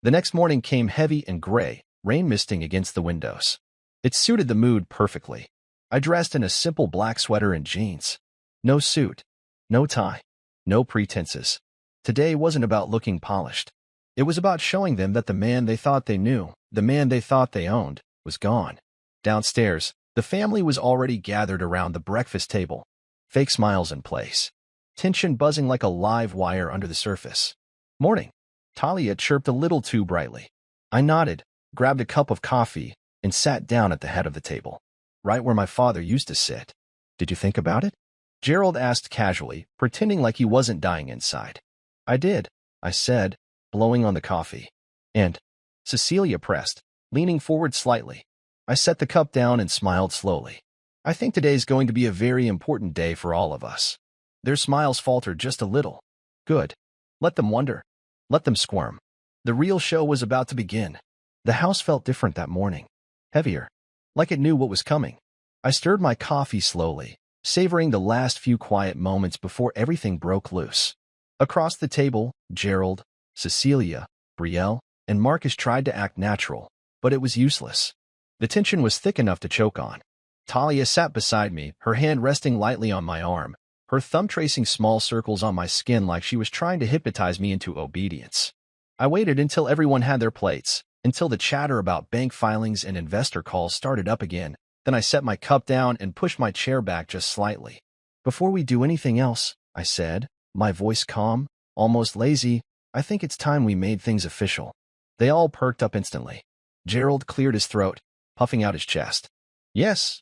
The next morning came heavy and gray, rain misting against the windows. It suited the mood perfectly. I dressed in a simple black sweater and jeans. No suit, no tie, no pretenses. Today wasn't about looking polished. It was about showing them that the man they thought they knew, the man they thought they owned, was gone. Downstairs, the family was already gathered around the breakfast table. Fake smiles in place. Tension buzzing like a live wire under the surface. "Morning." Talia chirped a little too brightly. I nodded, grabbed a cup of coffee, and sat down at the head of the table, right where my father used to sit. "Did you think about it?" Gerald asked casually, pretending like he wasn't dying inside. "I did," I said, blowing on the coffee. "And?" Cecilia pressed, leaning forward slightly. I set the cup down and smiled slowly. "I think today's going to be a very important day for all of us." Their smiles faltered just a little. "Good. Let them wonder. Let them squirm." The real show was about to begin. The house felt different that morning. Heavier. Like it knew what was coming. I stirred my coffee slowly, savoring the last few quiet moments before everything broke loose. Across the table, Gerald, Cecilia, Brielle, and Marcus tried to act natural, but it was useless. The tension was thick enough to choke on. Talia sat beside me, her hand resting lightly on my arm, her thumb tracing small circles on my skin like she was trying to hypnotize me into obedience. I waited until everyone had their plates, until the chatter about bank filings and investor calls started up again. Then I set my cup down and pushed my chair back just slightly. "Before we do anything else," I said, my voice calm, almost lazy, "I think it's time we made things official." They all perked up instantly. Gerald cleared his throat, puffing out his chest. Yes,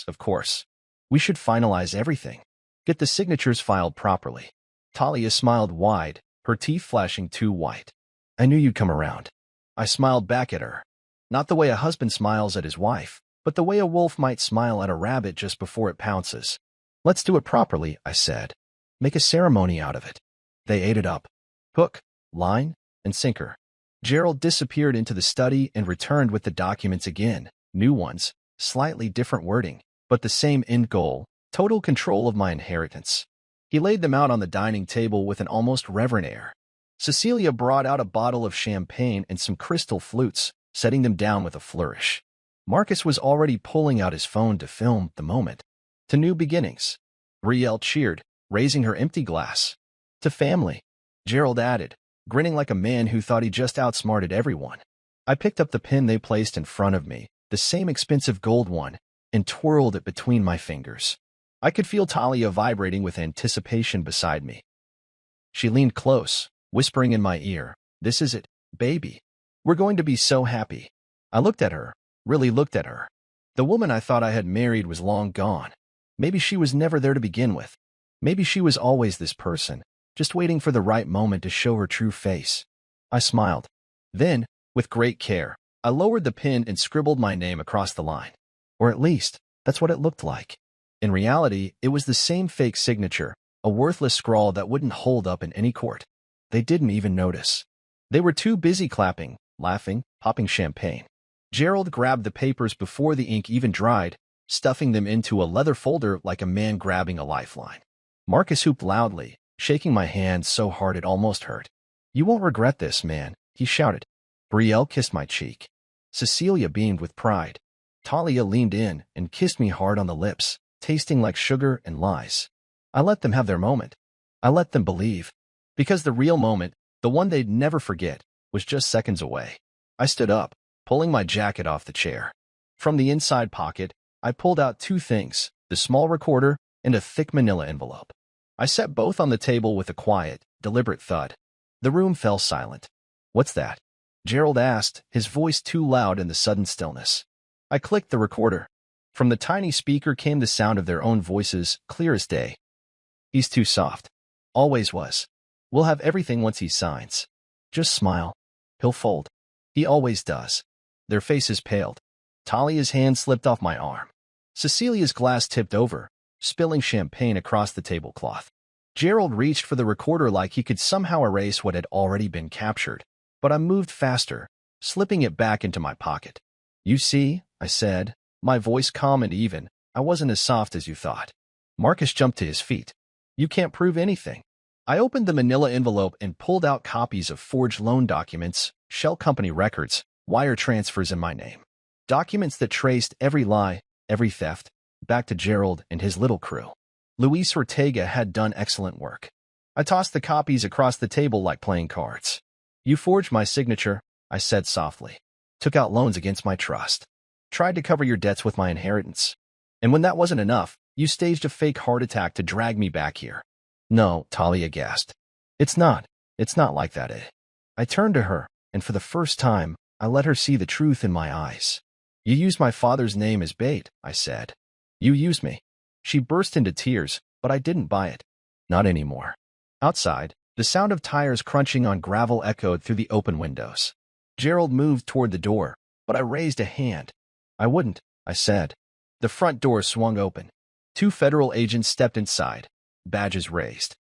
of course. We should finalize everything. Get the signatures filed properly." Talia smiled wide, her teeth flashing too white. "I knew you'd come around." I smiled back at her. Not the way a husband smiles at his wife, but the way a wolf might smile at a rabbit just before it pounces. "Let's do it properly," I said. "Make a ceremony out of it." They ate it up. Hook, line, and sinker. Gerald disappeared into the study and returned with the documents again, new ones, slightly different wording, but the same end goal: total control of my inheritance. He laid them out on the dining table with an almost reverent air. Cecilia brought out a bottle of champagne and some crystal flutes, setting them down with a flourish. Marcus was already pulling out his phone to film the moment. "To new beginnings." Brielle cheered, raising her empty glass. "To family," Gerald added, grinning like a man who thought he just outsmarted everyone. I picked up the pen they placed in front of me, the same expensive gold one, and twirled it between my fingers. I could feel Talia vibrating with anticipation beside me. She leaned close, whispering in my ear, "This is it, baby. We're going to be so happy." I looked at her, really looked at her. The woman I thought I had married was long gone. Maybe she was never there to begin with. Maybe she was always this person, just waiting for the right moment to show her true face. I smiled. Then, with great care, I lowered the pen and scribbled my name across the line. Or at least, that's what it looked like. In reality, it was the same fake signature, a worthless scrawl that wouldn't hold up in any court. They didn't even notice. They were too busy clapping, laughing, popping champagne. Gerald grabbed the papers before the ink even dried, stuffing them into a leather folder like a man grabbing a lifeline. Marcus whooped loudly, shaking my hand so hard it almost hurt. "You won't regret this, man," he shouted. Brielle kissed my cheek. Cecilia beamed with pride. Talia leaned in and kissed me hard on the lips, tasting like sugar and lies. I let them have their moment. I let them believe. Because the real moment, the one they'd never forget, was just seconds away. I stood up, pulling my jacket off the chair. From the inside pocket, I pulled out two things, the small recorder and a thick manila envelope. I set both on the table with a quiet, deliberate thud. The room fell silent. "What's that?" Gerald asked, his voice too loud in the sudden stillness. I clicked the recorder. From the tiny speaker came the sound of their own voices, clear as day. "He's too soft. Always was. We'll have everything once he signs. Just smile. He'll fold. He always does." Their faces paled. Talia's hand slipped off my arm. Cecilia's glass tipped over, spilling champagne across the tablecloth. Gerald reached for the recorder like he could somehow erase what had already been captured, but I moved faster, slipping it back into my pocket. "You see," I said, my voice calm and even, "I wasn't as soft as you thought." Marcus jumped to his feet. "You can't prove anything." I opened the manila envelope and pulled out copies of forged loan documents, shell company records, wire transfers in my name. Documents that traced every lie, every theft, back to Gerald and his little crew. Luis Ortega had done excellent work. I tossed the copies across the table like playing cards. You forged my signature, I said softly. Took out loans against my trust. Tried to cover your debts with my inheritance. And when that wasn't enough, you staged a fake heart attack to drag me back here. No, Talia gasped. It's not like that, eh? I turned to her, and for the first time, I let her see the truth in my eyes. You used my father's name as bait, I said. You used me. She burst into tears, but I didn't buy it. Not anymore. Outside, the sound of tires crunching on gravel echoed through the open windows. Gerald moved toward the door, but I raised a hand. I wouldn't, I said. The front door swung open. 2 federal agents stepped inside, badges raised.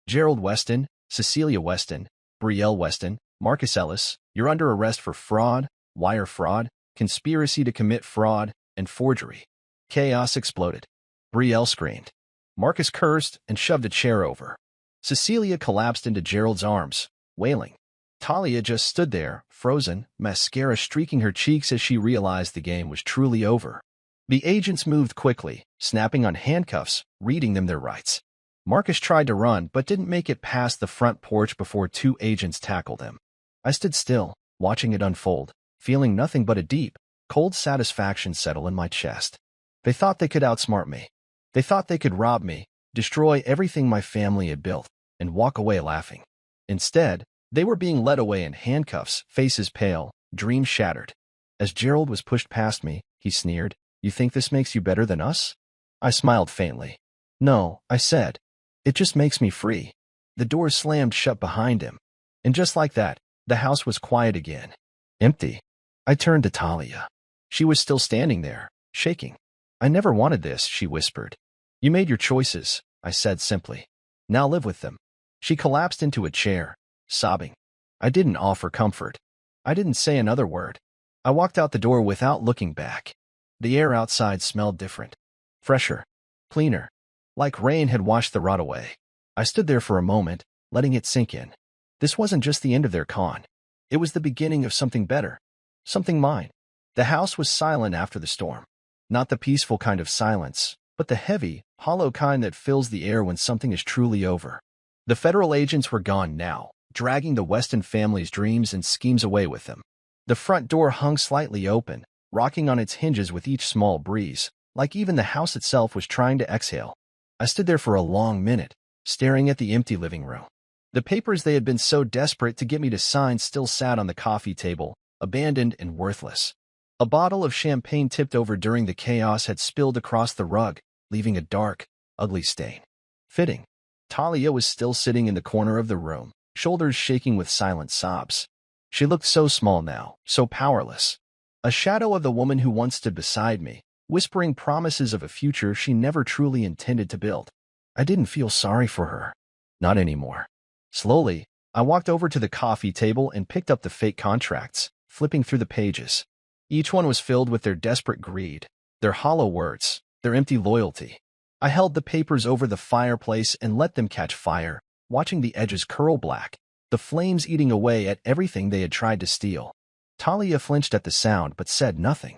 Gerald Weston, Cecilia Weston, Brielle Weston, Marcus Ellis, you're under arrest for fraud, wire fraud, conspiracy to commit fraud, and forgery. Chaos exploded. Brielle screamed. Marcus cursed and shoved a chair over. Cecilia collapsed into Gerald's arms, wailing. Talia just stood there, frozen, mascara streaking her cheeks as she realized the game was truly over. The agents moved quickly, snapping on handcuffs, reading them their rights. Marcus tried to run but didn't make it past the front porch before 2 agents tackled him. I stood still, watching it unfold, feeling nothing but a deep, cold satisfaction settle in my chest. They thought they could outsmart me. They thought they could rob me, destroy everything my family had built, and walk away laughing. Instead, they were being led away in handcuffs, faces pale, dreams shattered. As Gerald was pushed past me, he sneered, You think this makes you better than us? I smiled faintly. No, I said. It just makes me free. The door slammed shut behind him. And just like that, the house was quiet again. Empty. I turned to Talia. She was still standing there, shaking. I never wanted this, she whispered. You made your choices, I said simply. Now live with them. She collapsed into a chair, sobbing. I didn't offer comfort. I didn't say another word. I walked out the door without looking back. The air outside smelled different. Fresher. Cleaner. Like rain had washed the rot away. I stood there for a moment, letting it sink in. This wasn't just the end of their con. It was the beginning of something better. Something mine. The house was silent after the storm. Not the peaceful kind of silence, but the heavy, hollow kind that fills the air when something is truly over. The federal agents were gone now, dragging the Weston family's dreams and schemes away with them. The front door hung slightly open, rocking on its hinges with each small breeze, like even the house itself was trying to exhale. I stood there for a long minute, staring at the empty living room. The papers they had been so desperate to get me to sign still sat on the coffee table, abandoned and worthless. A bottle of champagne tipped over during the chaos had spilled across the rug, leaving a dark, ugly stain. Fitting. Talia was still sitting in the corner of the room, shoulders shaking with silent sobs. She looked so small now, so powerless. A shadow of the woman who once stood beside me, whispering promises of a future she never truly intended to build. I didn't feel sorry for her. Not anymore. Slowly, I walked over to the coffee table and picked up the fake contracts, flipping through the pages. Each one was filled with their desperate greed, their hollow words, their empty loyalty. I held the papers over the fireplace and let them catch fire, watching the edges curl black, the flames eating away at everything they had tried to steal. Talia flinched at the sound but said nothing.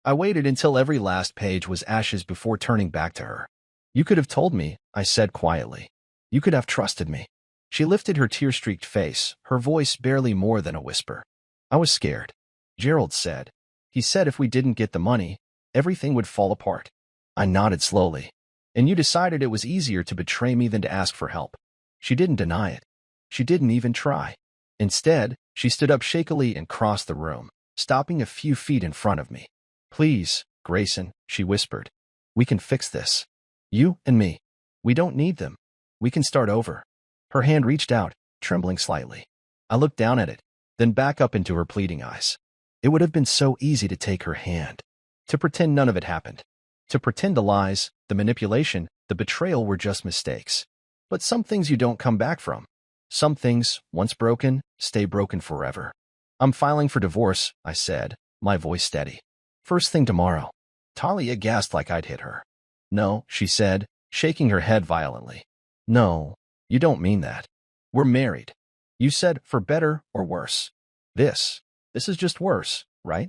I waited until every last page was ashes before turning back to her. You could have told me, I said quietly. You could have trusted me. She lifted her tear-streaked face, her voice barely more than a whisper. I was scared. Gerald said. He said if we didn't get the money, everything would fall apart. I nodded slowly. And you decided it was easier to betray me than to ask for help. She didn't deny it. She didn't even try. Instead, she stood up shakily and crossed the room, stopping a few feet in front of me. Please, Grayson, she whispered. We can fix this. You and me. We don't need them. We can start over. Her hand reached out, trembling slightly. I looked down at it, then back up into her pleading eyes. It would have been so easy to take her hand, to pretend none of it happened, to pretend the lies, the manipulation, the betrayal were just mistakes. But some things you don't come back from. Some things, once broken, stay broken forever. I'm filing for divorce, I said, my voice steady. First thing tomorrow. Talia gasped like I'd hit her. No, she said, shaking her head violently. No. You don't mean that. We're married. You said for better or worse. This is just worse, right?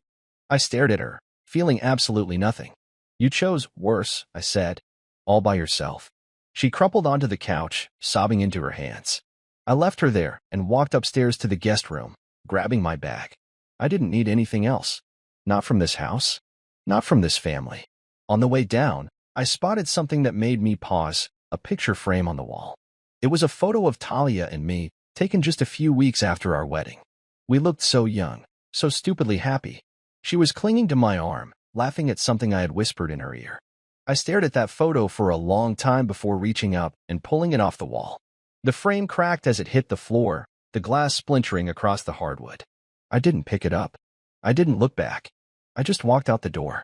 I stared at her, feeling absolutely nothing. You chose worse, I said, all by yourself. She crumpled onto the couch, sobbing into her hands. I left her there and walked upstairs to the guest room, grabbing my bag. I didn't need anything else. Not from this house. Not from this family. On the way down, I spotted something that made me pause, a picture frame on the wall. It was a photo of Talia and me, taken just a few weeks after our wedding. We looked so young, so stupidly happy. She was clinging to my arm, laughing at something I had whispered in her ear. I stared at that photo for a long time before reaching up and pulling it off the wall. The frame cracked as it hit the floor, the glass splintering across the hardwood. I didn't pick it up. I didn't look back. I just walked out the door.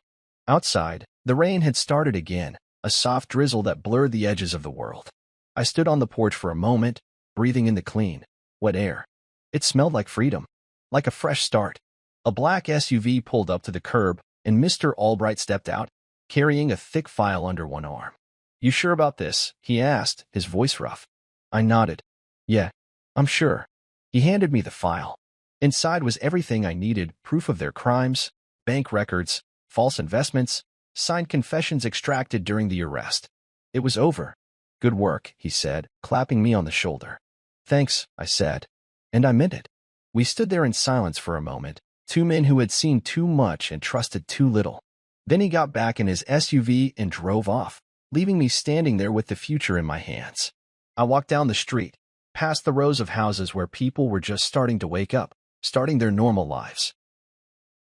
Outside, the rain had started again, a soft drizzle that blurred the edges of the world. I stood on the porch for a moment, breathing in the clean, wet air. It smelled like freedom, like a fresh start. A black SUV pulled up to the curb, and Mr. Albright stepped out, carrying a thick file under one arm. "You sure about this?" he asked, his voice rough. I nodded. "Yeah, I'm sure." He handed me the file. Inside was everything I needed: proof of their crimes, bank records, false investments, signed confessions extracted during the arrest. It was over. "Good work," he said, clapping me on the shoulder. "Thanks," I said. And I meant it. We stood there in silence for a moment, two men who had seen too much and trusted too little. Then he got back in his SUV and drove off, leaving me standing there with the future in my hands. I walked down the street, past the rows of houses where people were just starting to wake up, starting their normal lives.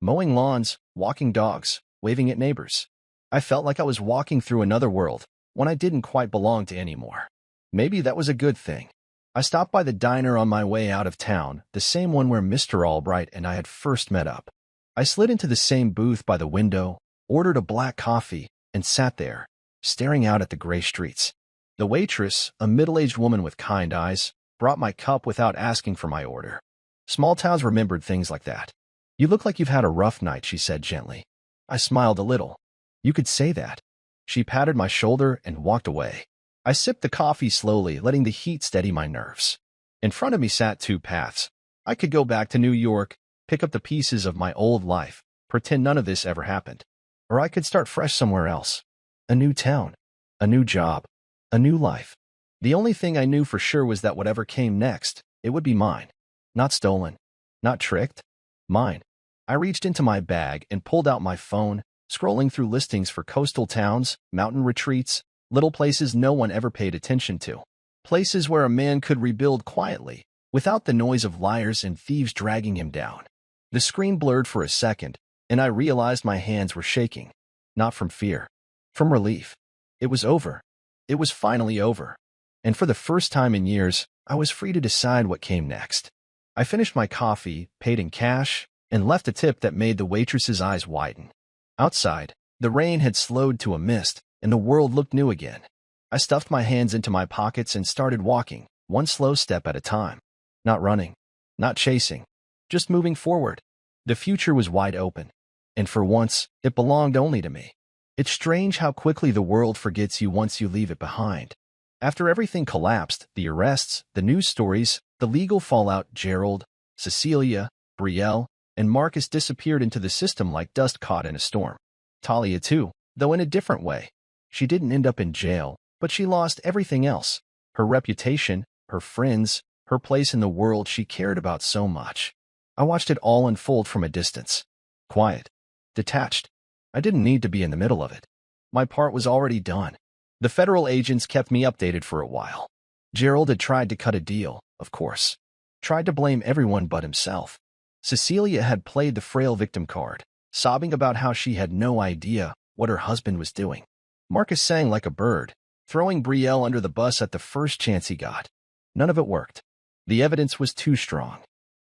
Mowing lawns, walking dogs, waving at neighbors. I felt like I was walking through another world, one I didn't quite belong to anymore. Maybe that was a good thing. I stopped by the diner on my way out of town, the same one where Mr. Albright and I had first met up. I slid into the same booth by the window, ordered a black coffee, and sat there, staring out at the gray streets. The waitress, a middle-aged woman with kind eyes, brought my cup without asking for my order. Small towns remembered things like that. "You look like you've had a rough night," she said gently. I smiled a little. "You could say that." She patted my shoulder and walked away. I sipped the coffee slowly, letting the heat steady my nerves. In front of me sat two paths. I could go back to New York, pick up the pieces of my old life, pretend none of this ever happened. Or I could start fresh somewhere else. A new town, a new job, a new life. The only thing I knew for sure was that whatever came next, it would be mine. Not stolen, not tricked, mine. I reached into my bag and pulled out my phone, scrolling through listings for coastal towns, mountain retreats, little places no one ever paid attention to. Places where a man could rebuild quietly, without the noise of liars and thieves dragging him down. The screen blurred for a second, and I realized my hands were shaking. Not from fear. From relief. It was over. It was finally over. And for the first time in years, I was free to decide what came next. I finished my coffee, paid in cash, and left a tip that made the waitress's eyes widen. Outside, the rain had slowed to a mist, and the world looked new again. I stuffed my hands into my pockets and started walking, one slow step at a time. Not running, not chasing, just moving forward. The future was wide open, and for once, it belonged only to me. It's strange how quickly the world forgets you once you leave it behind. After everything collapsed, the arrests, the news stories, the legal fallout, Gerald, Cecilia, Brielle, and Marcus disappeared into the system like dust caught in a storm. Talia too, though in a different way. She didn't end up in jail, but she lost everything else. Her reputation, her friends, her place in the world she cared about so much. I watched it all unfold from a distance. Quiet. Detached. I didn't need to be in the middle of it. My part was already done. The federal agents kept me updated for a while. Gerald had tried to cut a deal, of course. Tried to blame everyone but himself. Cecilia had played the frail victim card, sobbing about how she had no idea what her husband was doing. Marcus sang like a bird, throwing Brielle under the bus at the first chance he got. None of it worked. The evidence was too strong.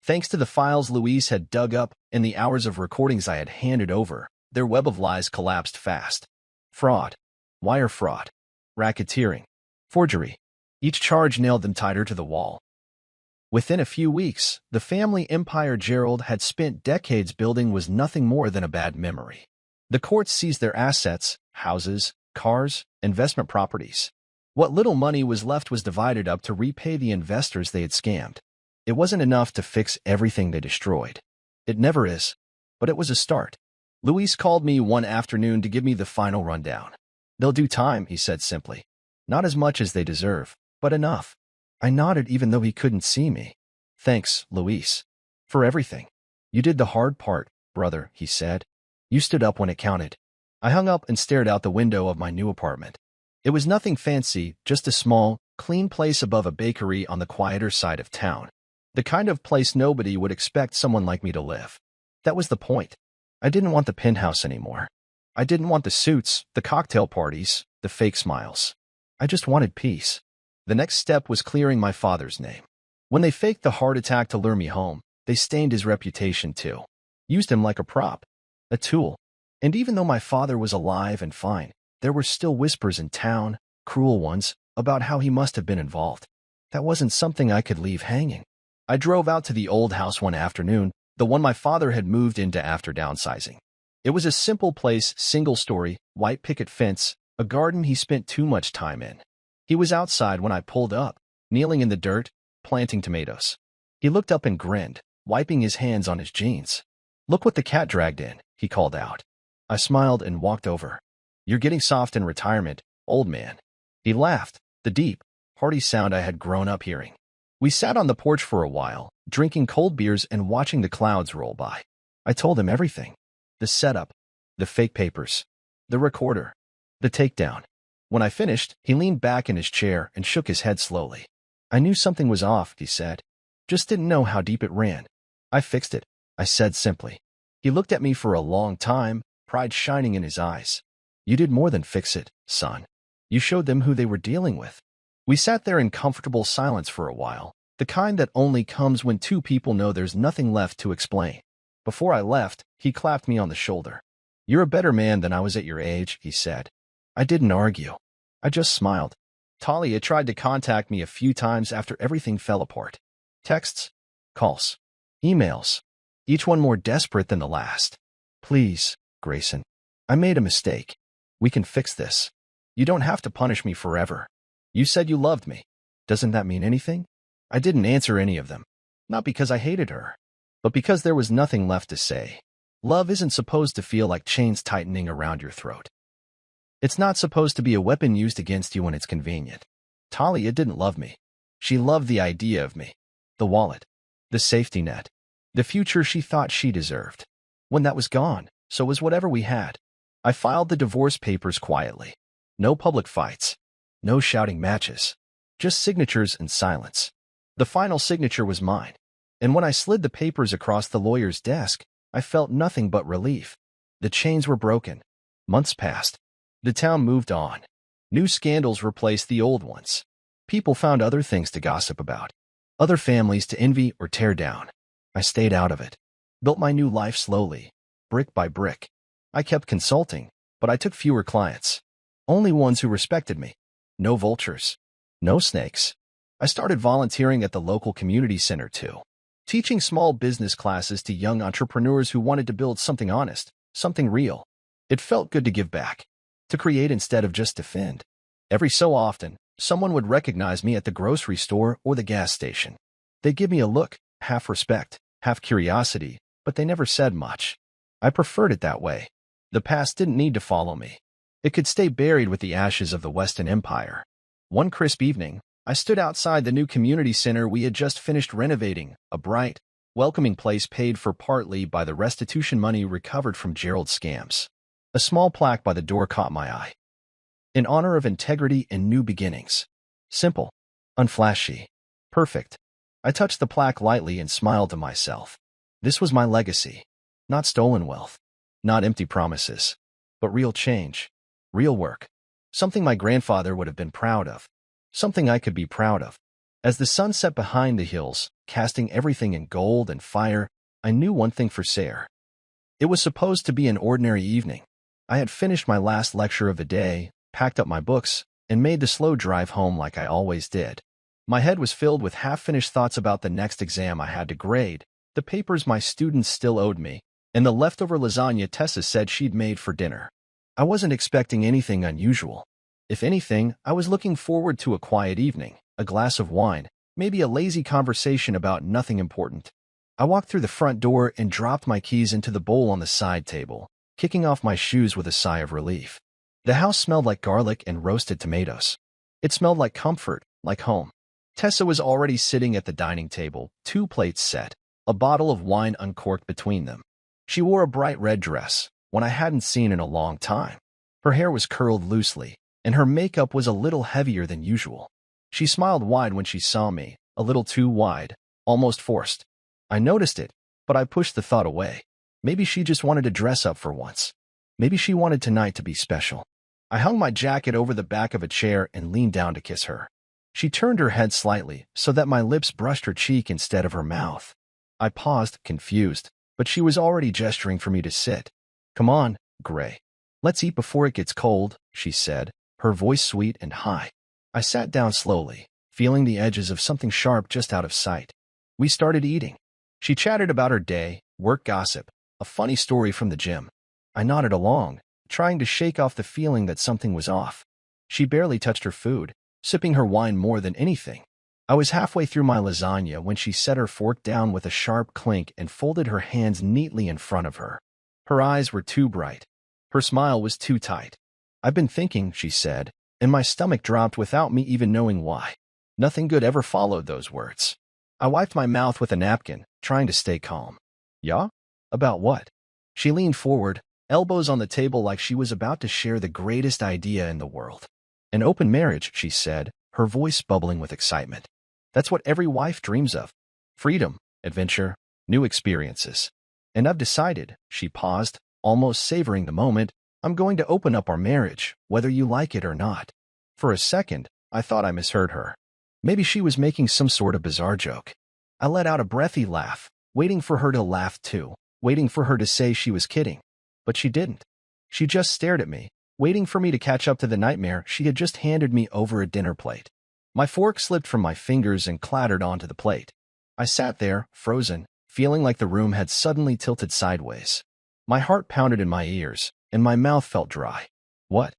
Thanks to the files Louise had dug up and the hours of recordings I had handed over, their web of lies collapsed fast. Fraud. Wire fraud. Racketeering. Forgery. Each charge nailed them tighter to the wall. Within a few weeks, the family empire Gerald had spent decades building was nothing more than a bad memory. The courts seized their assets, houses, cars, investment properties. What little money was left was divided up to repay the investors they had scammed. It wasn't enough to fix everything they destroyed. It never is, but it was a start. Luis called me one afternoon to give me the final rundown. "They'll do time," he said simply. "Not as much as they deserve, but enough." I nodded even though he couldn't see me. "Thanks, Luis. For everything. You did the hard part, brother," he said. "You stood up when it counted." I hung up and stared out the window of my new apartment. It was nothing fancy, just a small, clean place above a bakery on the quieter side of town. The kind of place nobody would expect someone like me to live. That was the point. I didn't want the penthouse anymore. I didn't want the suits, the cocktail parties, the fake smiles. I just wanted peace. The next step was clearing my father's name. When they faked the heart attack to lure me home, they stained his reputation too. Used him like a prop, a tool. And even though my father was alive and fine, there were still whispers in town, cruel ones, about how he must have been involved. That wasn't something I could leave hanging. I drove out to the old house one afternoon, the one my father had moved into after downsizing. It was a simple place, single-story, white picket fence, a garden he spent too much time in. He was outside when I pulled up, kneeling in the dirt, planting tomatoes. He looked up and grinned, wiping his hands on his jeans. "Look what the cat dragged in," he called out. I smiled and walked over. "You're getting soft in retirement, old man." He laughed, the deep, hearty sound I had grown up hearing. We sat on the porch for a while, drinking cold beers and watching the clouds roll by. I told him everything. The setup, the fake papers, the recorder, the takedown. When I finished, he leaned back in his chair and shook his head slowly. "I knew something was off," he said. "Just didn't know how deep it ran." "I fixed it," I said simply. He looked at me for a long time, pride shining in his eyes. "You did more than fix it, son. You showed them who they were dealing with." We sat there in comfortable silence for a while, the kind that only comes when two people know there's nothing left to explain. Before I left, he clapped me on the shoulder. "You're a better man than I was at your age," he said. I didn't argue. I just smiled. Talia tried to contact me a few times after everything fell apart. Texts, calls, emails, each one more desperate than the last. "Please, Grayson, I made a mistake. We can fix this. You don't have to punish me forever. You said you loved me. Doesn't that mean anything?" I didn't answer any of them. Not because I hated her, but because there was nothing left to say. Love isn't supposed to feel like chains tightening around your throat. It's not supposed to be a weapon used against you when it's convenient. Talia didn't love me. She loved the idea of me. The wallet. The safety net. The future she thought she deserved. When that was gone, so was whatever we had. I filed the divorce papers quietly. No public fights. No shouting matches. Just signatures and silence. The final signature was mine. And when I slid the papers across the lawyer's desk, I felt nothing but relief. The chains were broken. Months passed. The town moved on. New scandals replaced the old ones. People found other things to gossip about. Other families to envy or tear down. I stayed out of it. Built my new life slowly, brick by brick. I kept consulting, but I took fewer clients. Only ones who respected me. No vultures. No snakes. I started volunteering at the local community center too. Teaching small business classes to young entrepreneurs who wanted to build something honest, something real. It felt good to give back. To create instead of just defend. Every so often, someone would recognize me at the grocery store or the gas station. They'd give me a look, half respect, half curiosity, but they never said much. I preferred it that way. The past didn't need to follow me. It could stay buried with the ashes of the Western Empire. One crisp evening, I stood outside the new community center we had just finished renovating, a bright, welcoming place paid for partly by the restitution money recovered from Gerald's scams. A small plaque by the door caught my eye. In honor of integrity and new beginnings. Simple, unflashy, perfect. I touched the plaque lightly and smiled to myself. This was my legacy. Not stolen wealth. Not empty promises. But real change. Real work. Something my grandfather would have been proud of. Something I could be proud of. As the sun set behind the hills, casting everything in gold and fire, I knew one thing for certain. It was supposed to be an ordinary evening. I had finished my last lecture of the day, packed up my books, and made the slow drive home like I always did. My head was filled with half-finished thoughts about the next exam I had to grade, the papers my students still owed me, and the leftover lasagna Tessa said she'd made for dinner. I wasn't expecting anything unusual. If anything, I was looking forward to a quiet evening, a glass of wine, maybe a lazy conversation about nothing important. I walked through the front door and dropped my keys into the bowl on the side table, kicking off my shoes with a sigh of relief. The house smelled like garlic and roasted tomatoes. It smelled like comfort, like home. Tessa was already sitting at the dining table, 2 plates set, a bottle of wine uncorked between them. She wore a bright red dress, one I hadn't seen in a long time. Her hair was curled loosely, and her makeup was a little heavier than usual. She smiled wide when she saw me, a little too wide, almost forced. I noticed it, but I pushed the thought away. Maybe she just wanted to dress up for once. Maybe she wanted tonight to be special. I hung my jacket over the back of a chair and leaned down to kiss her. She turned her head slightly so that my lips brushed her cheek instead of her mouth. I paused, confused, but she was already gesturing for me to sit. "Come on, Gray. Let's eat before it gets cold," she said, her voice sweet and high. I sat down slowly, feeling the edges of something sharp just out of sight. We started eating. She chatted about her day, work gossip, a funny story from the gym. I nodded along, trying to shake off the feeling that something was off. She barely touched her food, sipping her wine more than anything. I was halfway through my lasagna when she set her fork down with a sharp clink and folded her hands neatly in front of her. Her eyes were too bright. Her smile was too tight. "I've been thinking," she said, and my stomach dropped without me even knowing why. Nothing good ever followed those words. I wiped my mouth with a napkin, trying to stay calm. "Yeah? About what?" She leaned forward, elbows on the table like she was about to share the greatest idea in the world. "An open marriage," she said, her voice bubbling with excitement. "That's what every wife dreams of. Freedom, adventure, new experiences. And I've decided," she paused, almost savoring the moment, "I'm going to open up our marriage, whether you like it or not." For a second, I thought I misheard her. Maybe she was making some sort of bizarre joke. I let out a breathy laugh, waiting for her to laugh too, waiting for her to say she was kidding. But she didn't. She just stared at me, waiting for me to catch up to the nightmare she had just handed me over a dinner plate. My fork slipped from my fingers and clattered onto the plate. I sat there, frozen, feeling like the room had suddenly tilted sideways. My heart pounded in my ears, and my mouth felt dry. "What?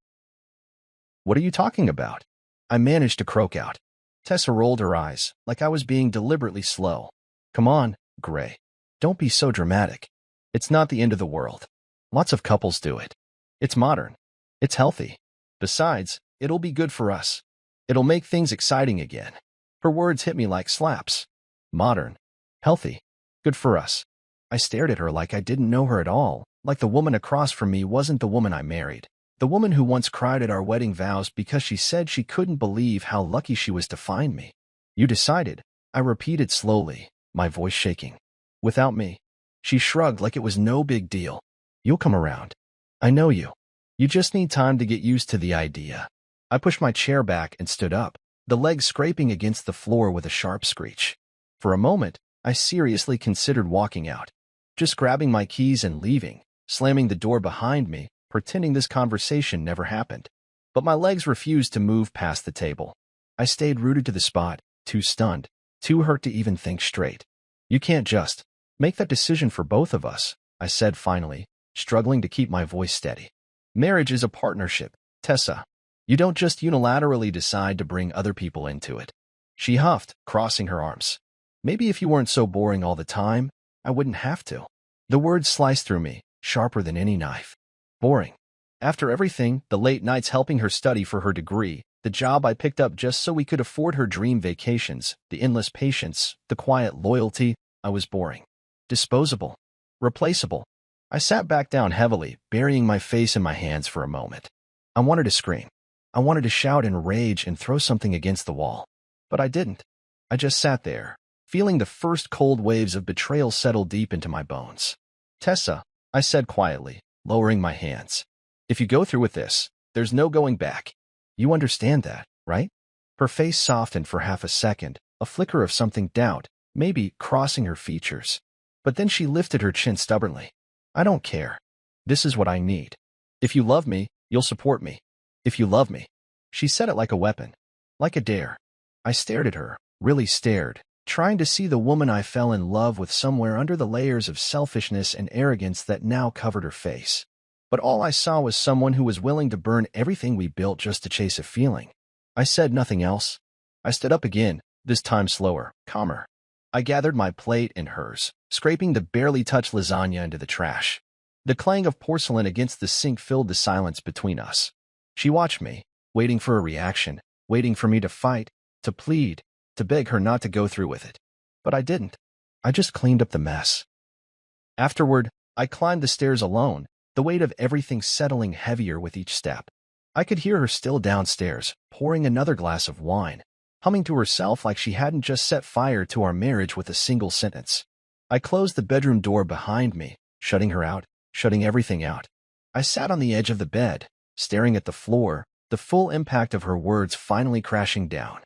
What are you talking about?" I managed to croak out. Tessa rolled her eyes, like I was being deliberately slow. "Come on, Gray. Don't be so dramatic. It's not the end of the world. Lots of couples do it. It's modern. It's healthy. Besides, it'll be good for us. It'll make things exciting again." Her words hit me like slaps. Modern. Healthy. Good for us. I stared at her like I didn't know her at all, like the woman across from me wasn't the woman I married. The woman who once cried at our wedding vows because she said she couldn't believe how lucky she was to find me. "You decided," I repeated slowly, my voice shaking. "Without me." She shrugged like it was no big deal. "You'll come around. I know you. You just need time to get used to the idea." I pushed my chair back and stood up, the legs scraping against the floor with a sharp screech. For a moment, I seriously considered walking out, just grabbing my keys and leaving, slamming the door behind me, pretending this conversation never happened. But my legs refused to move past the table. I stayed rooted to the spot, too stunned, too hurt to even think straight. "You can't just make that decision for both of us," I said finally, struggling to keep my voice steady. "Marriage is a partnership, Tessa. You don't just unilaterally decide to bring other people into it." She huffed, crossing her arms. "Maybe if you weren't so boring all the time, I wouldn't have to." The words sliced through me, sharper than any knife. Boring. After everything, the late nights helping her study for her degree, the job I picked up just so we could afford her dream vacations, the endless patience, the quiet loyalty, I was boring. Disposable. Replaceable. I sat back down heavily, burying my face in my hands for a moment. I wanted to scream. I wanted to shout in rage and throw something against the wall. But I didn't. I just sat there, feeling the first cold waves of betrayal settle deep into my bones. "Tessa," I said quietly, lowering my hands. "If you go through with this, there's no going back. You understand that, right?" Her face softened for half a second, a flicker of something doubt, maybe crossing her features. But then she lifted her chin stubbornly. "I don't care. This is what I need. If you love me, you'll support me. If you love me." She said it like a weapon, like a dare. I stared at her, really stared, trying to see the woman I fell in love with somewhere under the layers of selfishness and arrogance that now covered her face. But all I saw was someone who was willing to burn everything we built just to chase a feeling. I said nothing else. I stood up again, this time slower, calmer. I gathered my plate and hers, scraping the barely touched lasagna into the trash. The clang of porcelain against the sink filled the silence between us. She watched me, waiting for a reaction, waiting for me to fight, to plead, to beg her not to go through with it. But I didn't. I just cleaned up the mess. Afterward, I climbed the stairs alone, the weight of everything settling heavier with each step. I could hear her still downstairs, pouring another glass of wine, humming to herself like she hadn't just set fire to our marriage with a single sentence. I closed the bedroom door behind me, shutting her out, shutting everything out. I sat on the edge of the bed, staring at the floor, the full impact of her words finally crashing down.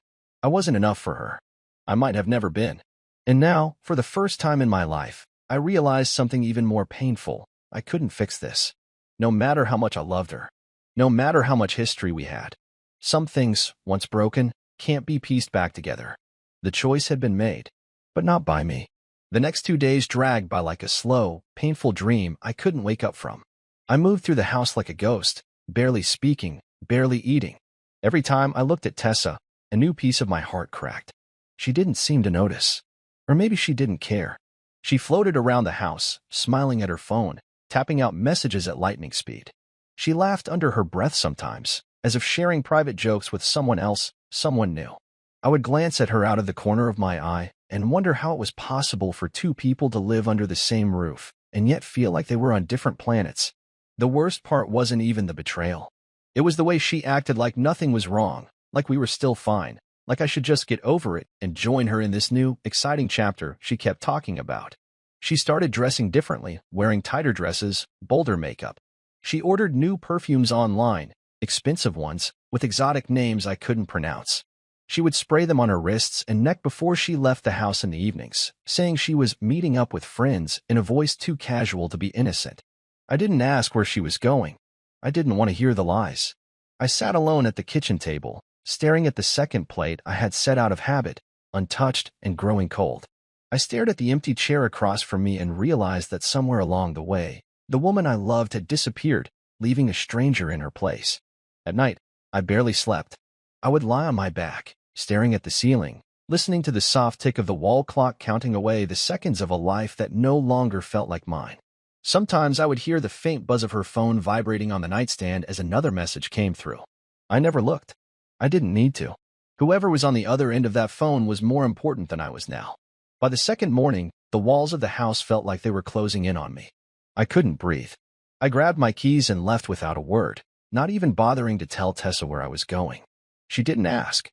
I wasn't enough for her. I might have never been. And now, for the first time in my life, I realized something even more painful. I couldn't fix this. No matter how much I loved her. No matter how much history we had. Some things, once broken, can't be pieced back together. The choice had been made, but not by me. The next 2 days dragged by like a slow, painful dream I couldn't wake up from. I moved through the house like a ghost, barely speaking, barely eating. Every time I looked at Tessa, a new piece of my heart cracked. She didn't seem to notice. Or maybe she didn't care. She floated around the house, smiling at her phone, tapping out messages at lightning speed. She laughed under her breath sometimes, as if sharing private jokes with someone else, someone new. I would glance at her out of the corner of my eye and wonder how it was possible for two people to live under the same roof and yet feel like they were on different planets. The worst part wasn't even the betrayal. It was the way she acted like nothing was wrong, like we were still fine, like I should just get over it and join her in this new, exciting chapter she kept talking about. She started dressing differently, wearing tighter dresses, bolder makeup. She ordered new perfumes online, expensive ones, with exotic names I couldn't pronounce. She would spray them on her wrists and neck before she left the house in the evenings, saying she was meeting up with friends in a voice too casual to be innocent. I didn't ask where she was going. I didn't want to hear the lies. I sat alone at the kitchen table, staring at the second plate I had set out of habit, untouched and growing cold. I stared at the empty chair across from me and realized that somewhere along the way, the woman I loved had disappeared, leaving a stranger in her place. At night, I barely slept. I would lie on my back, staring at the ceiling, listening to the soft tick of the wall clock counting away the seconds of a life that no longer felt like mine. Sometimes I would hear the faint buzz of her phone vibrating on the nightstand as another message came through. I never looked. I didn't need to. Whoever was on the other end of that phone was more important than I was now. By the second morning, the walls of the house felt like they were closing in on me. I couldn't breathe. I grabbed my keys and left without a word, not even bothering to tell Tessa where I was going. She didn't ask.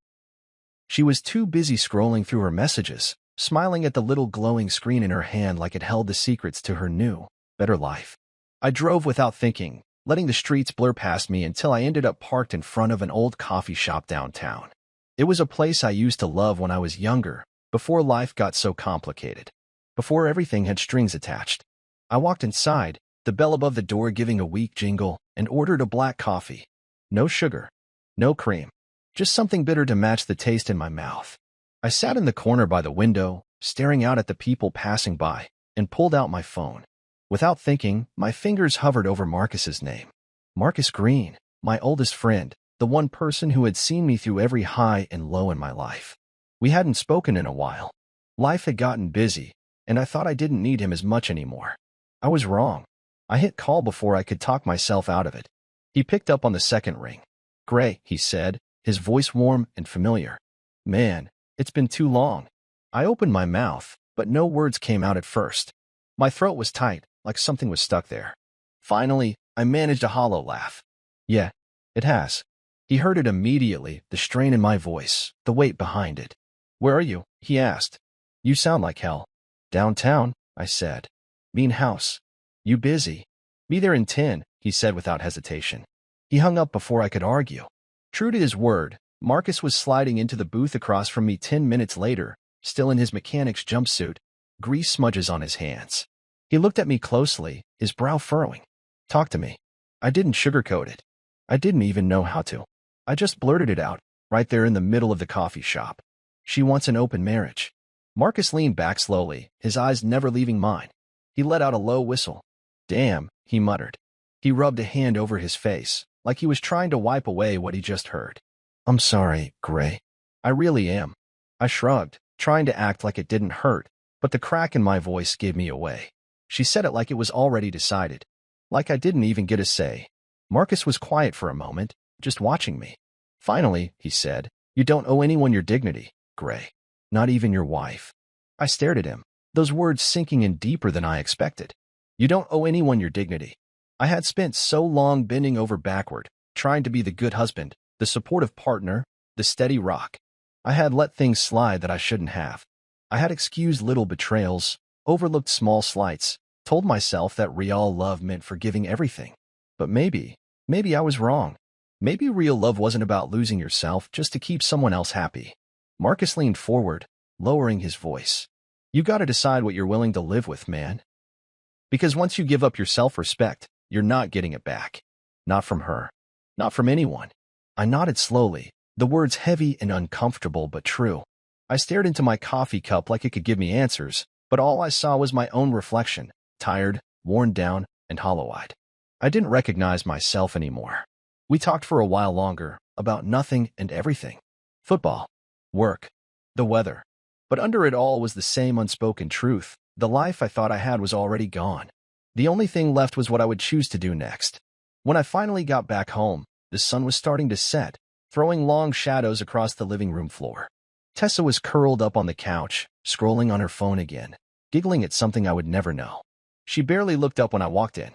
She was too busy scrolling through her messages, smiling at the little glowing screen in her hand like it held the secrets to her new, better life. I drove without thinking, letting the streets blur past me until I ended up parked in front of an old coffee shop downtown. It was a place I used to love when I was younger, before life got so complicated, before everything had strings attached. I walked inside, the bell above the door giving a weak jingle, and ordered a black coffee. No sugar, no cream, just something bitter to match the taste in my mouth. I sat in the corner by the window, staring out at the people passing by, and pulled out my phone. Without thinking, my fingers hovered over Marcus's name. Marcus Green, my oldest friend, the one person who had seen me through every high and low in my life. We hadn't spoken in a while. Life had gotten busy, and I thought I didn't need him as much anymore. I was wrong. I hit call before I could talk myself out of it. He picked up on the second ring. "Gray," he said, his voice warm and familiar. "Man, it's been too long." I opened my mouth, but no words came out at first. My throat was tight, like something was stuck there. Finally, I managed a hollow laugh. "Yeah, it has." He heard it immediately, the strain in my voice, the weight behind it. "Where are you?" he asked. "You sound like hell." "Downtown," I said. "Mean house. You busy?" "Be there in 10, he said without hesitation. He hung up before I could argue. True to his word, Marcus was sliding into the booth across from me 10 minutes later, still in his mechanic's jumpsuit, grease smudges on his hands. He looked at me closely, his brow furrowing. "Talk to me." I didn't sugarcoat it. I didn't even know how to. I just blurted it out, right there in the middle of the coffee shop. "She wants an open marriage." Marcus leaned back slowly, his eyes never leaving mine. He let out a low whistle. "Damn," he muttered. He rubbed a hand over his face, like he was trying to wipe away what he just heard. I'm sorry, Gray. I really am. I shrugged, trying to act like it didn't hurt, but the crack in my voice gave me away. She said it like it was already decided, like I didn't even get a say. Marcus was quiet for a moment, just watching me. Finally, he said, "You don't owe anyone your dignity, Gray. Not even your wife." I stared at him, those words sinking in deeper than I expected. You don't owe anyone your dignity. I had spent so long bending over backward, trying to be the good husband, the supportive partner, the steady rock. I had let things slide that I shouldn't have. I had excused little betrayals, overlooked small slights, told myself that real love meant forgiving everything. But maybe I was wrong. Maybe real love wasn't about losing yourself just to keep someone else happy. Marcus leaned forward, lowering his voice. You gotta decide what you're willing to live with, man. Because once you give up your self-respect, you're not getting it back. Not from her. Not from anyone. I nodded slowly, the words heavy and uncomfortable but true. I stared into my coffee cup like it could give me answers, but all I saw was my own reflection, tired, worn down, and hollow-eyed. I didn't recognize myself anymore. We talked for a while longer, about nothing and everything. Football, work, the weather. But under it all was the same unspoken truth. The life I thought I had was already gone. The only thing left was what I would choose to do next. When I finally got back home, the sun was starting to set, throwing long shadows across the living room floor. Tessa was curled up on the couch, scrolling on her phone again, giggling at something I would never know. She barely looked up when I walked in.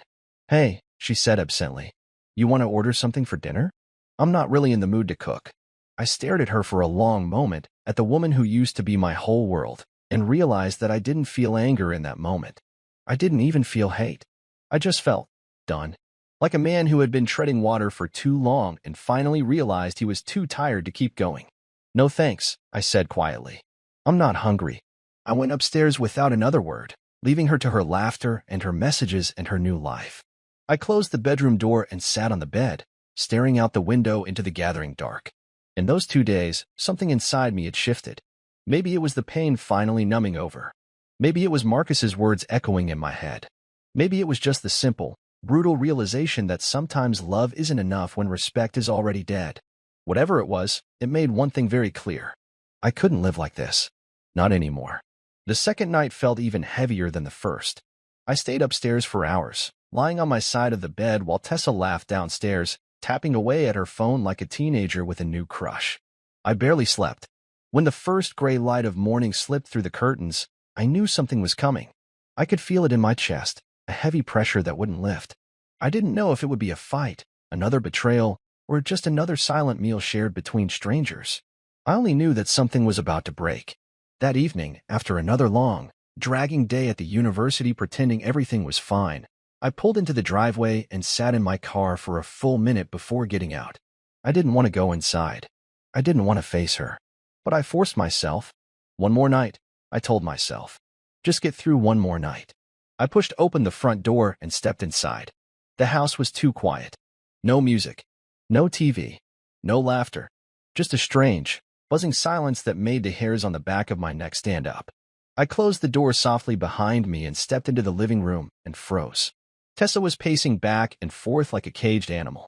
Hey, she said absently. You want to order something for dinner? I'm not really in the mood to cook. I stared at her for a long moment, at the woman who used to be my whole world, and realized that I didn't feel anger in that moment. I didn't even feel hate. I just felt done. Like a man who had been treading water for too long and finally realized he was too tired to keep going. No thanks, I said quietly. I'm not hungry. I went upstairs without another word, leaving her to her laughter and her messages and her new life. I closed the bedroom door and sat on the bed, staring out the window into the gathering dark. In those 2 days, something inside me had shifted. Maybe it was the pain finally numbing over. Maybe it was Marcus's words echoing in my head. Maybe it was just the simple, brutal realization that sometimes love isn't enough when respect is already dead. Whatever it was, it made one thing very clear. I couldn't live like this. Not anymore. The second night felt even heavier than the first. I stayed upstairs for hours, lying on my side of the bed while Tessa laughed downstairs, tapping away at her phone like a teenager with a new crush. I barely slept. When the first gray light of morning slipped through the curtains, I knew something was coming. I could feel it in my chest, a heavy pressure that wouldn't lift. I didn't know if it would be a fight, another betrayal, or just another silent meal shared between strangers. I only knew that something was about to break. That evening, after another long, dragging day at the university pretending everything was fine, I pulled into the driveway and sat in my car for a full minute before getting out. I didn't want to go inside. I didn't want to face her. But I forced myself. One more night, I told myself. Just get through one more night. I pushed open the front door and stepped inside. The house was too quiet. No music. No TV. No laughter. Just a strange, buzzing silence that made the hairs on the back of my neck stand up. I closed the door softly behind me and stepped into the living room and froze. Tessa was pacing back and forth like a caged animal.